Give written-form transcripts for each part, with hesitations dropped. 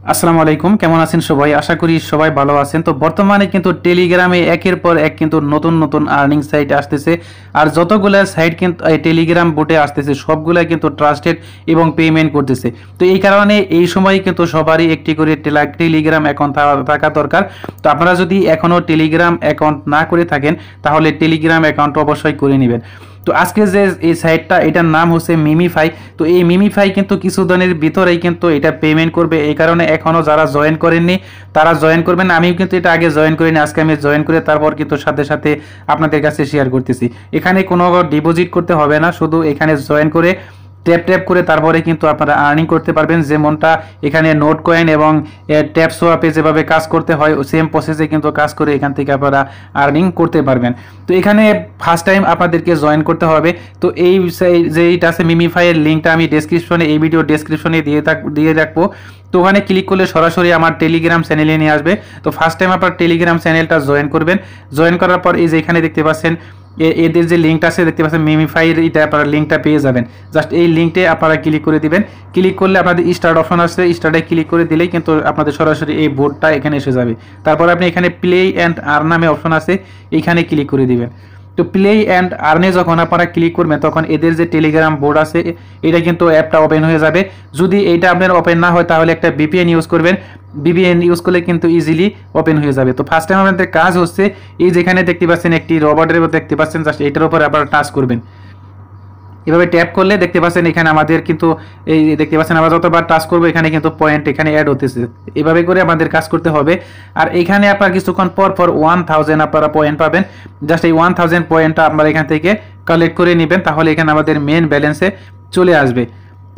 আসসালামু আলাইকুম, কেমন আছেন সবাই? আশা করি সবাই ভালো আছেন। তো বর্তমানে কিন্তু টেলিগ্রামে একের পর এক কিন্তু নতুন নতুন আর্নিং সাইট আসতেছে। আর যতগুলা সাইট কিন্তু এই টেলিগ্রাম বোটে আসতেছে সবগুলা কিন্তু ট্রাস্টেড এবং পেমেন্ট করতেছে। তো এই কারণে এই সময় কিন্তু সবারই একটি করে টেলিগ্রাম অ্যাকাউন্ট থাকা দরকার। তো আপনারা যদি এখনও টেলিগ্রাম অ্যাকাউন্ট না করে থাকেন তাহলে টেলিগ্রাম অ্যাকাউন্ট অবশ্যই করে নেবেন। তো আজকে যে এই সাইটটা, এটার নাম হচ্ছে মিমিফাই। তো এই মিমিফাই কিন্তু কিছুদিনের ভিতরেই কিন্তু এটা পেমেন্ট করবে। এই কারণে এখনও যারা জয়েন করেননি তারা জয়েন করবেন। আমিও কিন্তু এটা আগে জয়েন করিনি, আজকে আমি জয়েন করে তারপর কিন্তু সাথে সাথে আপনাদের কাছে শেয়ার করতেছি। এখানে কোনো ডিপোজিট করতে হবে না, শুধু এখানে জয়েন করে ট্যাপ ট্যাপ করে তারপরে কিন্তু আপনারা আর্নিং করতে পারবেন। যেমনটা এখানে নোট কয়েন এবং ট্যাপ সোয়াপে যেভাবে কাজ করতে হয় সেম প্রসেসে কিন্তু কাজ করে এখান থেকে আপনারা আর্নিং করতে পারবেন। তো এখানে ফার্স্ট টাইম আপনাদেরকে জয়েন করতে হবে। তো এই যেইটা আছে মিমিফাইয়ের লিঙ্কটা আমি ডেসক্রিপশনে, এই ভিডিও ডেসক্রিপশনে দিয়ে রাখবো। তো ওখানে ক্লিক করলে সরাসরি আমার টেলিগ্রাম চ্যানেলে নিয়ে আসবে। তো ফার্স্ট টাইম আপনার টেলিগ্রাম চ্যানেলটা জয়েন করবেন। জয়েন করার পর এই যে এখানে দেখতে পাচ্ছেন এদের যে লিঙ্কটা আছে দেখতে পাচ্ছেন মিমিফাইয়ের, এটা আপনারা লিঙ্কটা পেয়ে যাবেন। জাস্ট এই লিঙ্কটে আপনারা ক্লিক করে দিবেন। ক্লিক করলে আপনাদের স্টার্ট অপশন আসছে, স্টার্টে ক্লিক করে দিলেই কিন্তু আপনাদের সরাসরি এই বোর্ডটা এখানে এসে যাবে। তারপর আপনি এখানে প্লে অ্যান্ড আর্ন নামে অপশন আছে, এইখানে ক্লিক করে দিবেন। তো প্লে অ্যান্ড আর্নে যখন আপনারা ক্লিক করবেন তখন এদের যে টেলিগ্রাম বোর্ড আছে এটা কিন্তু অ্যাপটা ওপেন হয়ে যাবে। যদি এইটা আপনার ওপেন না হয় তাহলে একটা ভিপিএন ইউজ করবেন। ভিপিএন ইউজ করলে কিন্তু ইজিলি ওপেন হয়ে যাবে। তো ফার্স্ট টাইম আপনাদের কাজ হচ্ছে এই যেখানে দেখতে পাচ্ছেন একটি রবার্টের দেখতে পাচ্ছেন, জাস্ট এইটার উপর আপনারা টাচ করবেন। এভাবে ট্যাপ করলে দেখতে পাচ্ছেন এখানে আমাদের কিন্তু এই দেখতে পাচ্ছেন আমরা যতবার টাচ করবো এখানে কিন্তু পয়েন্ট এখানে অ্যাড হতেছে। এভাবে করে আমাদের কাজ করতে হবে। আর এখানে আপনারা কিছুক্ষণ পর পর 1000 আপনারা পয়েন্ট পাবেন। জাস্ট এই 1000 পয়েন্টটা আপনারা এখান থেকে কালেক্ট করে নেবেন, তাহলে এখানে আমাদের মেন ব্যালেন্সে চলে আসবে।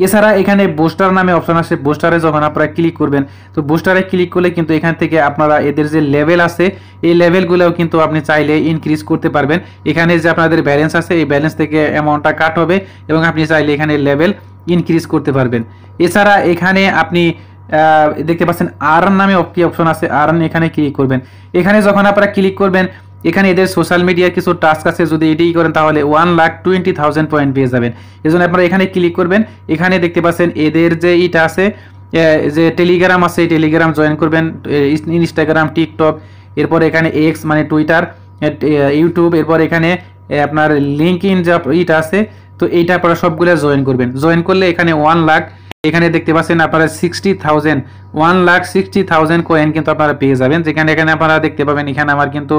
এছাড়া এখানে বুস্টার নামে অপশন আছে, বুস্টারে যখন আপনারা ক্লিক করবেন তো বুস্টারে ক্লিক করলে কিন্তু এখান থেকে আপনারা এদের যে লেভেল আছে এই লেভেলগুলোও কিন্তু আপনি চাইলে ইনক্রিজ করতে পারবেন। এখানে যে আপনাদের ব্যালেন্স আছে এই ব্যালেন্স থেকে অ্যামাউন্টটা কাট হবে এবং আপনি চাইলে এখানে লেভেল ইনক্রিজ করতে পারবেন। এছাড়া এখানে আপনি দেখতে পাচ্ছেন আর্ন নামে একটি অপশন আছে, আর্ন এখানে ক্লিক করবেন। এখানে যখন আপনারা ক্লিক করবেন এখানে এদের সোশ্যাল মিডিয়ার কিছু টাস্ক আছে, যদি এটাই করেন তাহলে 1,20,000 পয়েন্ট পেয়ে যাবেন। এই জন্য আপনারা এখানে ক্লিক করবেন। এখানে দেখতে পাচ্ছেন এদের যে ইটা আছে যে টেলিগ্রাম আছে, টেলিগ্রাম জয়েন করবেন, ইনস্টাগ্রাম, টিকটক, এরপর এখানে এক্স মানে টুইটার, ইউটিউব, এরপর এখানে আপনার লিঙ্কইন যা ইটা আছে তো এইটা আপনারা সবগুলো জয়েন করবেন। জয়েন করলে এখানে 1 লাখ, এখানে দেখতে পাচ্ছেন আপনারা 60,000 1,60,000 কয়েন কিন্তু আপনারা পেয়ে যাবেন। যেখানে এখানে আপনারা দেখতে পাবেন এখানে আমার কিন্তু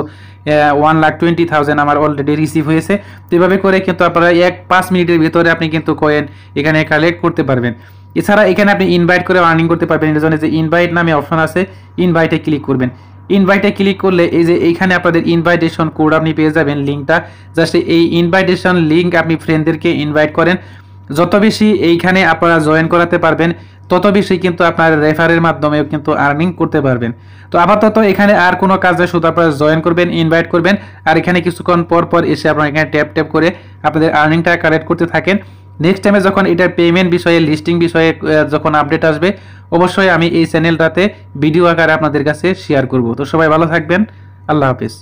1,20,000 আমার অলরেডি রিসিভ হয়েছে। তো এভাবে করে কিন্তু আপনারা 5 মিনিটের ভিতরে আপনি কিন্তু কয়েন এখানে কালেক্ট করতে পারবেন। এছাড়া এখানে আপনি ইনভাইট করে আর্নিং করতে পারবেন। এর জন্য যে ইনভাইট নামে অপশন আছে ইনভাইটে ক্লিক করবেন। ইনভাইটে ক্লিক করলে এই যে এইখানে আপনাদের ইনভাইটেশন কোড আপনি পেয়ে যাবেন, লিঙ্কটা। জাস্ট এই ইনভাইটেশন লিঙ্ক আপনি ফ্রেন্ডদেরকে ইনভাইট করেন। যত বেশি এইখানে আপনারা জয়েন করাতে পারবেন তত বেশি কিন্তু আপনার রেফারের মাধ্যমেও কিন্তু আর্নিং করতে পারবেন। তো আপাতত এখানে আর কোনো কাজ নেই, শুধু আপনারা জয়েন করবেন, ইনভাইট করবেন, আর এখানে কিছুক্ষণ পর পর এসে আপনারা এখানে ট্যাপ ট্যাপ করে আপনাদের আর্নিংটা কালেক্ট করতে থাকেন। নেক্সট টাইমে যখন এটার পেমেন্ট বিষয়ে, লিস্টিং বিষয়ে যখন আপডেট আসবে অবশ্যই আমি এই চ্যানেলটাতে ভিডিও আকারে আপনাদের কাছে শেয়ার করব। তো সবাই ভালো থাকবেন, আল্লাহ হাফিজ।